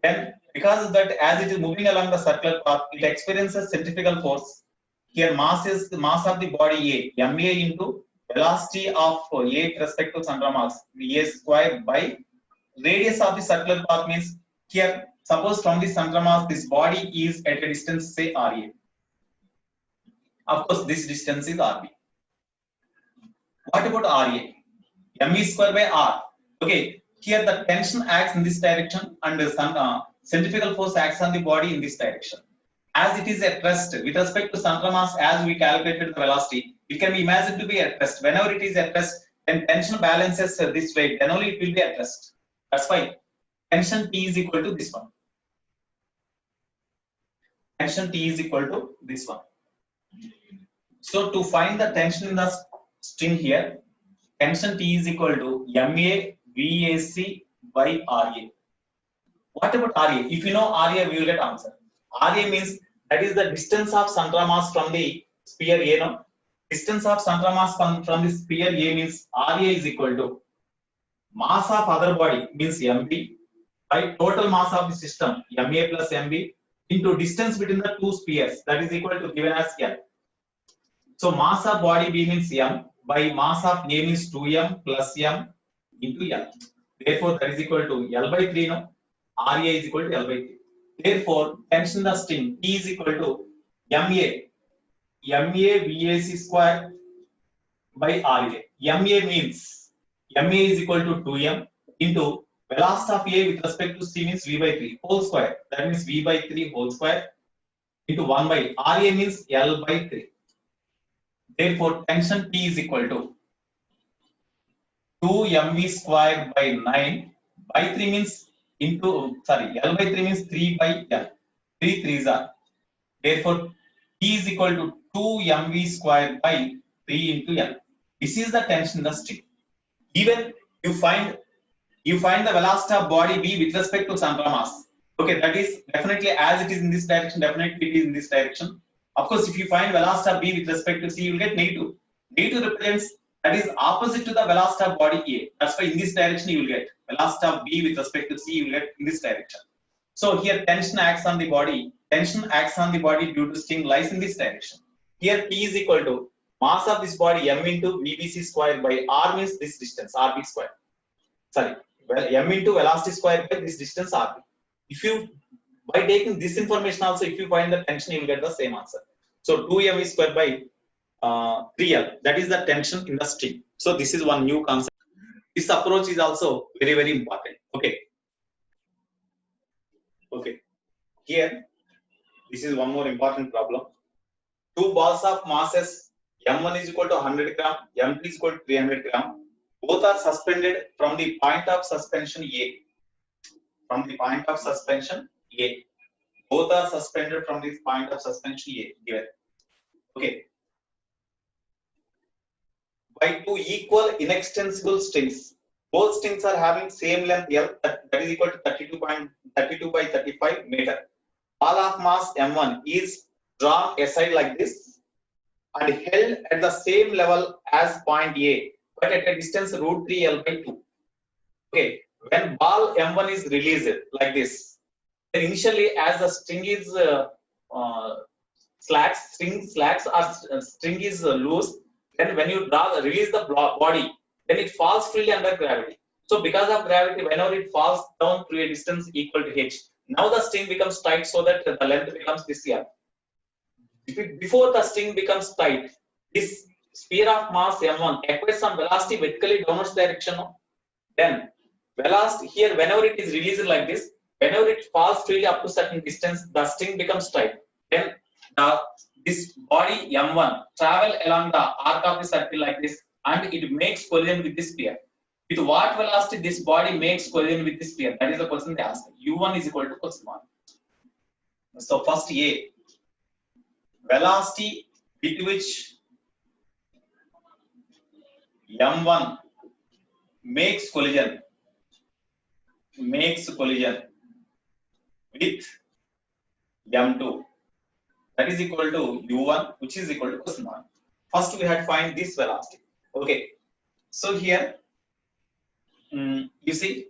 Then, because of that, as it is moving along the circular path, it experiences centrifugal force. Here, mass is the mass of the body A, ma into velocity of A with respect to center mass, A square by radius of the circular path means here, suppose from the center mass, this body is at a distance, say RA. Of course, this distance is RB. What about RA? ME square by R. Okay, here the tension acts in this direction and the centrifugal force acts on the body in this direction. As it is at rest, with respect to center mass, as we calculated the velocity, it can be imagined to be at rest. Whenever it is at rest, then tension balances this way, then only it will be at rest. That's why tension T is equal to this one. Tension T is equal to this one. So to find the tension in the string here, tension T is equal to MA VAC by RA. What about RA? If you know RA, we will get answer. RA means that is the distance of center mass from the sphere A. No? Distance of center mass from the sphere A means RA is equal to mass of other body means MB by total mass of the system MA plus MB into distance between the two spheres, that is equal to given as L. So mass of body B means M by mass of A means 2M plus M into L. Therefore, that is equal to L by 3. No? RA is equal to L by 3. Therefore, tension the string T is equal to MA VAC square by RA. MA means MA is equal to 2M into velocity of A with respect to C means V by 3 whole square. That means V by 3 whole square into 1 by RA means L by 3. Therefore, tension T is equal to 2 MV square by 9 by 3 means into, sorry, L by 3 means 3 by L. 3 3s are. Therefore, T is equal to 2 MV square by 3 into L. This is the tension in the string. Even you find the velocity of body B with respect to center mass. Okay, that is definitely as it is in this direction, definitely it is in this direction. Of course, if you find velocity of B with respect to C, you will get negative. Negative represents that is opposite to the velocity of body A. That's why in this direction you will get velocity of B with respect to C, you will get in this direction. So here tension acts on the body. Tension acts on the body due to string lies in this direction. Here T is equal to mass of this body M into VBC square by R means this distance RB square. Sorry, well, M into velocity square by this distance RB. If you, by taking this information also, if you find the tension, you will get the same answer. So 2M square by 3L, that is the tension in the string. So this is one new concept. This approach is also very, very important. Okay. Okay. Here, this is one more important problem. Two balls of masses, M1 is equal to 100 gram, M2 is equal to 300 gram. Both are suspended from the point of suspension A. From the point of suspension A. Both are suspended from this point of suspension A given. Okay. By two equal inextensible strings. Both strings are having same length L, that is equal to 32 by 35 meter. Ball of mass M1 is drawn aside like this and held at the same level as point A, but at a distance root 3 L by 2. Okay, when ball M1 is released like this, then initially as the string is string is loose, then when you release the body, then it falls freely under gravity. So because of gravity, whenever it falls down to a distance equal to h, now the string becomes tight so that the length becomes this here. Before the string becomes tight, this sphere of mass M1 acquires some velocity vertically downwards direction. Then velocity here, whenever it is released like this, whenever it falls freely up to certain distance, the string becomes tight. Then this body M1 travel along the arc of the circle like this, and it makes collision with this sphere. With what velocity this body makes collision with this sphere? That is the question they ask. U1 is equal to question 1. So first A, velocity with which m1 makes collision with m2, that is equal to u1, which is equal to question mark. First we had to find this velocity. Okay, so here you see,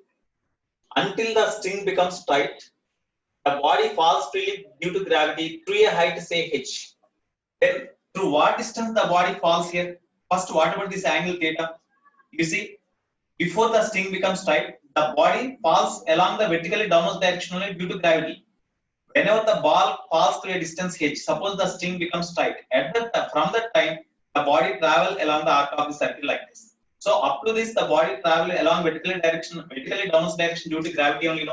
until the string becomes tight, the body falls freely due to gravity to a height say h. Then through what distance the body falls here? First, what about this angle theta? You see, before the string becomes tight, the body falls along the vertically downward direction only due to gravity. Whenever the ball falls through a distance h, suppose the string becomes tight. From that time, the body travel along the arc of the circle like this. So up to this, the body travel along vertically downward direction due to gravity only.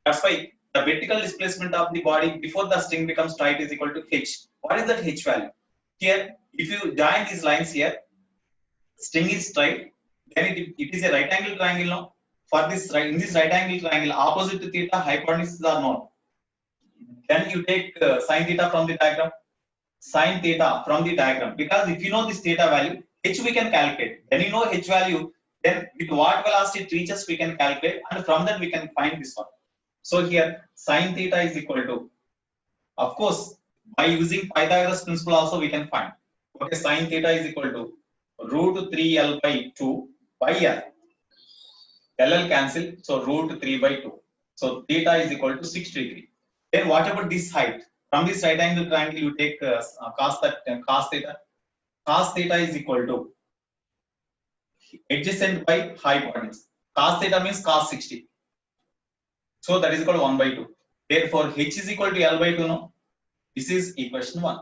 That's why the vertical displacement of the body before the string becomes tight is equal to h. What is that h value? Here, if you join these lines here, string is tight, then it is a right angle triangle. No? For this in this right angle triangle, opposite to theta, hypotenuse are known. Then you take sine theta from the diagram. Sine theta from the diagram, because if you know this theta value, h we can calculate. When you know h value, then with what velocity it reaches we can calculate, and from that we can find this one. So here sine theta is equal to, of course, by using Pythagoras principle also we can find. Okay, sine theta is equal to root 3l by 2 by l. LL cancel, so root 3 by 2. So theta is equal to 60 degree. Then what about this height? From this right angle triangle, you take cos theta. Cos theta is equal to adjacent by hypotenuse. Cos theta means cos 60. So that is equal to 1 by 2. Therefore, h is equal to L by 2. No, this is equation 1.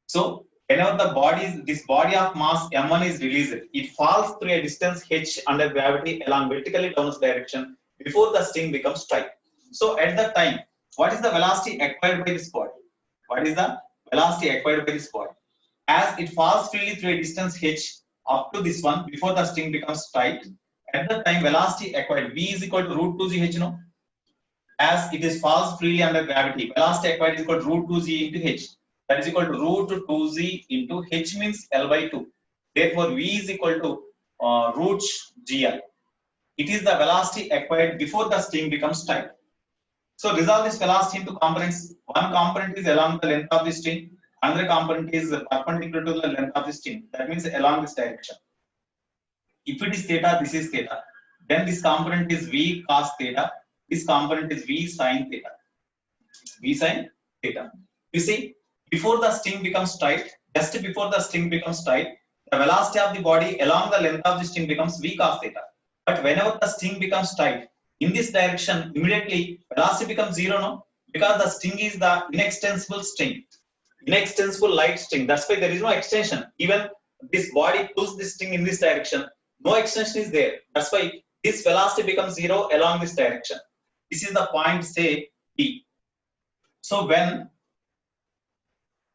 So whenever this body of mass m1 is released, it falls through a distance h under gravity along vertically downward direction before the string becomes tight. So at that time, what is the velocity acquired by this body? What is the velocity acquired by this body? As it falls freely through a distance h up to this one before the string becomes tight, at that time velocity acquired v is equal to root 2gh. No, as it is falls freely under gravity, velocity acquired is equal to root 2g into h. That is equal to root 2z into h means L by 2. Therefore, v is equal to root gl. It is the velocity acquired before the string becomes tight. So resolve this velocity into components. One component is along the length of the string. Another component is perpendicular to the length of the string. That means along this direction. If it is theta, this is theta. Then this component is v cos theta. This component is v sin theta. V sin theta. You see, before the string becomes tight, just before the string becomes tight, the velocity of the body along the length of the string becomes v cos theta. But whenever the string becomes tight, in this direction, immediately velocity becomes 0, no? Because the string is the inextensible string, inextensible light string. That's why there is no extension. Even this body pulls this string in this direction, no extension is there. That's why this velocity becomes 0 along this direction. This is the point, say B. So when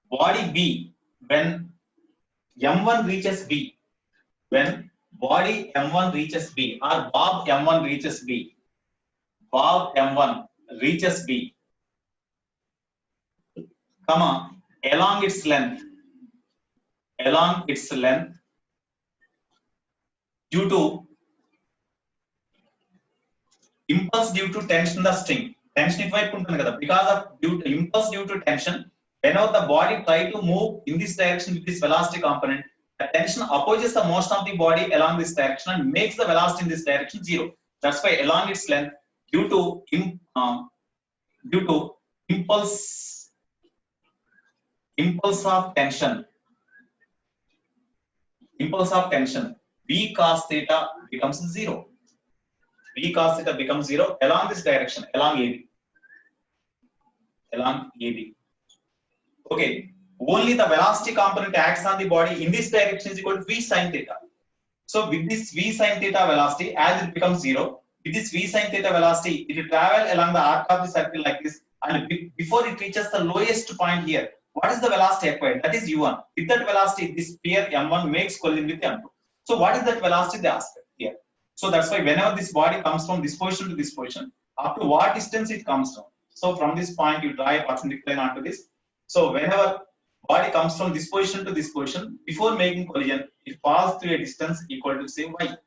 body B, when m1 reaches B, when body m1 reaches B, or bob m1 reaches B, bob m1 reaches B, comma, along its length, due to impulse due to tension the string. Tension itwaipu untundi kada, because of impulse due to tension, whenever the body try to move in this direction with this velocity component, the tension opposes the motion of the body along this direction and makes the velocity in this direction 0. That's why along its length, due to impulse of tension, v cos theta becomes 0. V cos theta becomes 0 along this direction, along AB. Okay, only the velocity component acts on the body in this direction is equal to v sin theta. So with this v sin theta velocity, as it becomes 0, with this v sin theta velocity, it will travel along the arc of the circle like this, and before it reaches the lowest point here, what is the velocity acquired? That is u1. With that velocity, this sphere m1 makes collision with m2. So what is that velocity they ask here? So that's why whenever this body comes from this position to this position, up to what distance it comes from? So from this point, you draw a perpendicular line onto this. So whenever body comes from this position to this position, before making collision, it passes through a distance equal to say y.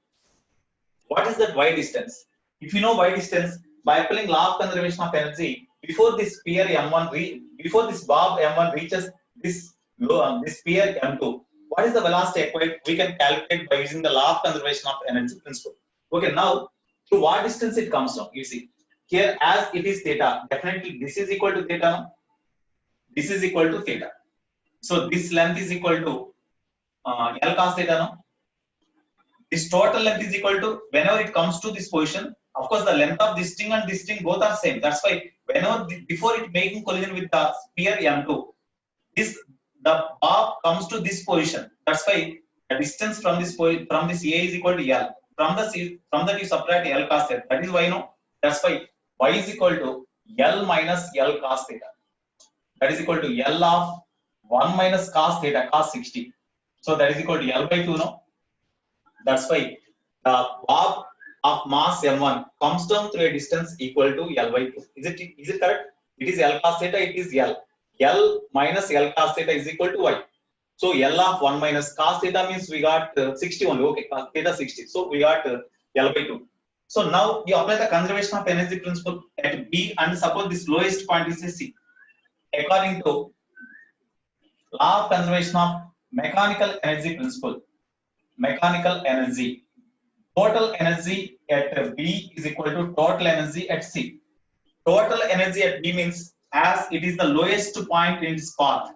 What is that y distance? If you know y distance, by applying law of conservation of energy, before this sphere M1 before this bob M1 reaches this this sphere M2, what is the velocity acquired? We can calculate by using the law of conservation of energy principle. Okay, now to what distance it comes from? You see here, as it is theta, definitely this is equal to theta. No? This is equal to theta. So this length is equal to L cos theta. No? This total length is equal to, whenever it comes to this position, of course the length of this string and this string both are same. That's why whenever before it making collision with the sphere M2, the bob comes to this position. That's why the distance from this A is equal to L. From that you subtract L cos theta. That is why that's why y is equal to L minus L cos theta. That is equal to L of 1 minus cos theta, cos 60. So that is equal to L by 2. No. That's why the bob of mass M1 comes down through a distance equal to L by 2. Is it correct? It is L cos theta, it is L. L minus L cos theta is equal to y. So L of 1 minus cos theta means we got 60 only. Okay, cos theta 60. So we got L by 2. So now you apply the conservation of energy principle at B, and suppose this lowest point is a C. According to law of conservation of mechanical energy principle, mechanical energy, total energy at B is equal to total energy at C. Total energy at B means, as it is the lowest point in its path,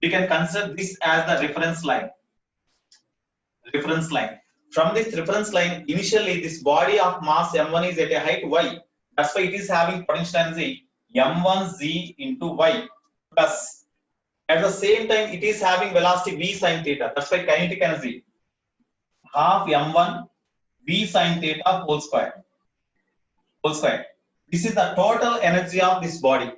we can consider this as the reference line. Reference line. From this reference line, initially this body of mass M1 is at a height y. That's why it is having potential energy M1z into y, plus at the same time it is having velocity v sin theta. That's why kinetic energy half M1 v sin theta whole square. This is the total energy of this body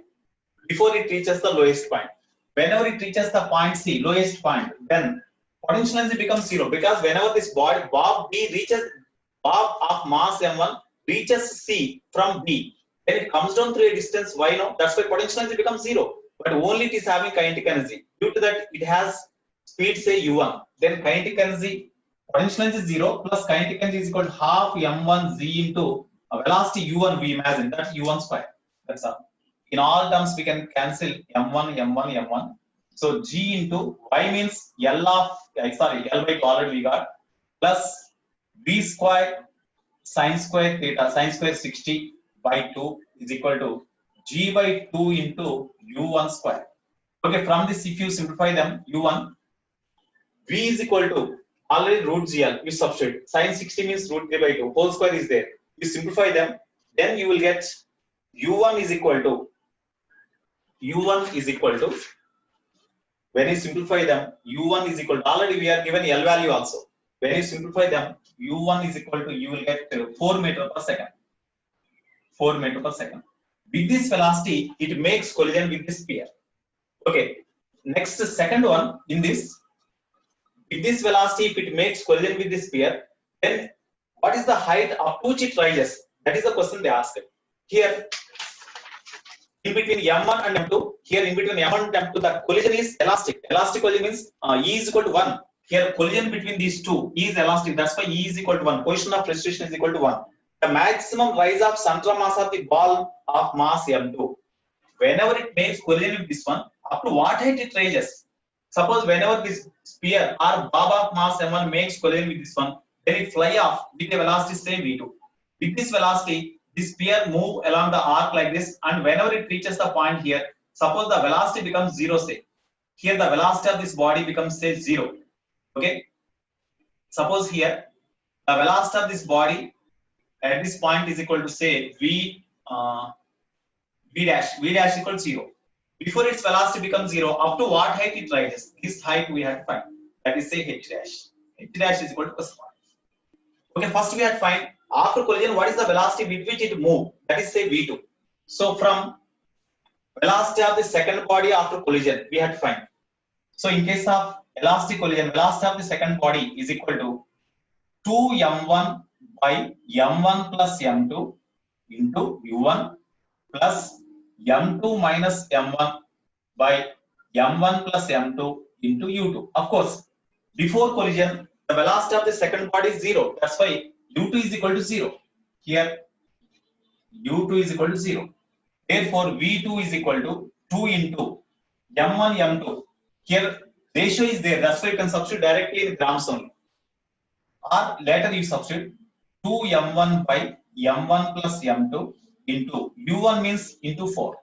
before it reaches the lowest point. Whenever it reaches the point C, lowest point, then potential energy becomes zero, because whenever this body bob of mass M1 reaches C from B, then it comes down through a distance y. No, that's why potential energy becomes zero. But only it is having kinetic energy. Due to that, it has speed say u1. Then kinetic energy, potential energy is 0 plus kinetic energy is equal to half m1z into velocity u1. We imagine that's u1 square. That's all. In all terms, we can cancel m1. So g into y means L by 2 already we got, plus v square sin square theta, sin square 60 by 2 is equal to g by 2 into u1 square. Okay, from this if you simplify them, u1, v is equal to already root gl, you substitute, sin 60 means root 3 by 2, whole square is there. You simplify them, then you will get u1 is equal to, when you simplify them, u1 is equal to, already we are given L value also. When you simplify them, u1 is equal to, you will get 4 meter per second. 4 meter per second. With this velocity, it makes collision with this sphere. Okay. Next, second one, in this, with this velocity, if it makes collision with this sphere, then what is the height up to which it rises? That is the question they asked. Here, in between M1 and M2, here in between M1 and M2, the collision is elastic. Elastic collision means E is equal to 1. Here, collision between these two, E is elastic. That's why E is equal to 1. Position of resolution is equal to 1. The maximum rise of central mass of the ball of mass M2, whenever it makes collision with this one, up to what height it rises? Suppose whenever this sphere or bob of mass M1 makes collision with this one, then it fly off with a velocity say v2. With this velocity, this sphere move along the arc like this, and whenever it reaches the point here, suppose the velocity becomes 0, say. Here the velocity of this body becomes say 0. Okay. Suppose here the velocity of this body at this point is equal to say v dash equal to 0. Before its velocity becomes 0, up to what height it rises? This height we have to find. That is say h dash. H dash is equal to plus 1. Okay, first we have to find after collision what is the velocity with which it moves. That is say v2. So from velocity of the second body after collision we have to find. So in case of elastic collision, velocity of the second body is equal to 2m1 by m1 plus m2 into u1 plus m2 minus m1 by m1 plus m2 into u2. Of course, before collision, the velocity of the second body is 0. That's why u2 is equal to 0. Here, u2 is equal to 0. Therefore, v2 is equal to 2 into m1, m2. Here, ratio is there. That's why you can substitute directly in grams only. Or later you substitute 2m1 by m1 plus m2 into u1 means into 4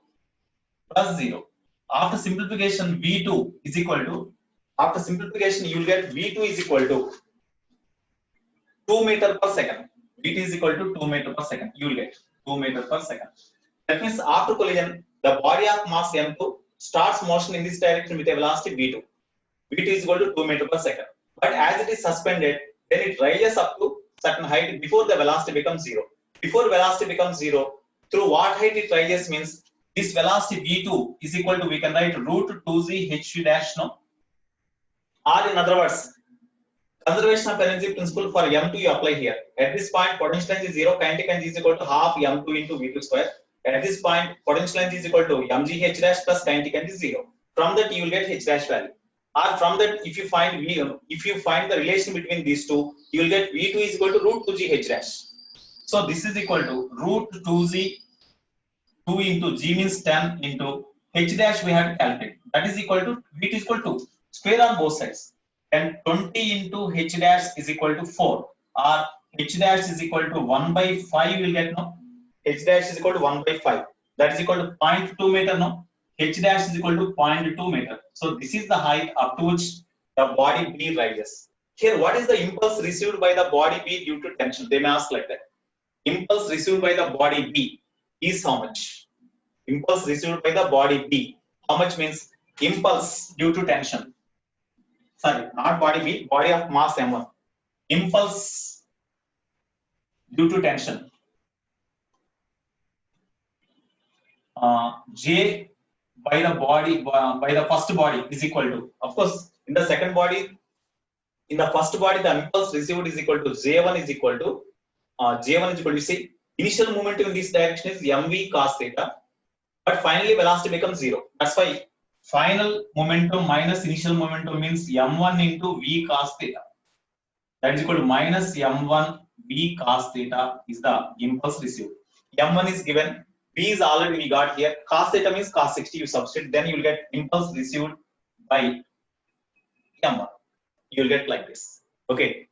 plus 0. After simplification, v2 is equal to, after simplification, you will get v2 is equal to 2 meter per second. v2 is equal to 2 meter per second. You will get 2 meter per second. That means after collision, the body of mass m2 starts motion in this direction with a velocity v2. v2 is equal to 2 meter per second. But as it is suspended, then it rises up to certain height before the velocity becomes 0. Before velocity becomes 0, through what height it rises means this velocity v2 is equal to, we can write root 2z h2 dash, no? Or in other words, conservation of energy principle for m2 you apply here. At this point, potential energy is 0, kinetic energy is equal to half m2 into v2 square. At this point, potential energy is equal to mgh dash plus kinetic energy is 0. From that, you will get h dash value. Or from that, if you find the relation between these two, you will get v2 is equal to root 2g h dash. So this is equal to root 2z, 2 into g means 10 into h dash we have to calculate. That is equal to, v2 is equal to square on both sides. And 20 into h dash is equal to 4. Or h dash is equal to 1 by 5 you will get, no? H dash is equal to 1 by 5. That is equal to 0.2 meter, no? H dash is equal to 0.2 meter. So this is the height up to which the body B rises. Here, what is the impulse received by the body B due to tension? They may ask like that. Impulse received by the body B is how much? Impulse received by the body B. How much means impulse due to tension? Sorry, not body B, body of mass M1. Impulse due to tension. J by the body, by the first body is equal to, of course, in the second body, in the first body, the impulse received is equal to J1 is equal to, J1 is equal to, see, initial momentum in this direction is mv cos theta, but finally velocity becomes 0. That's why final momentum minus initial momentum means m1 into v cos theta. That is equal to minus m1 v cos theta is the impulse received. M1 is given, v is already we got here, cos theta means cos 60, you substitute, then you will get impulse received by m1. You will get like this. Okay.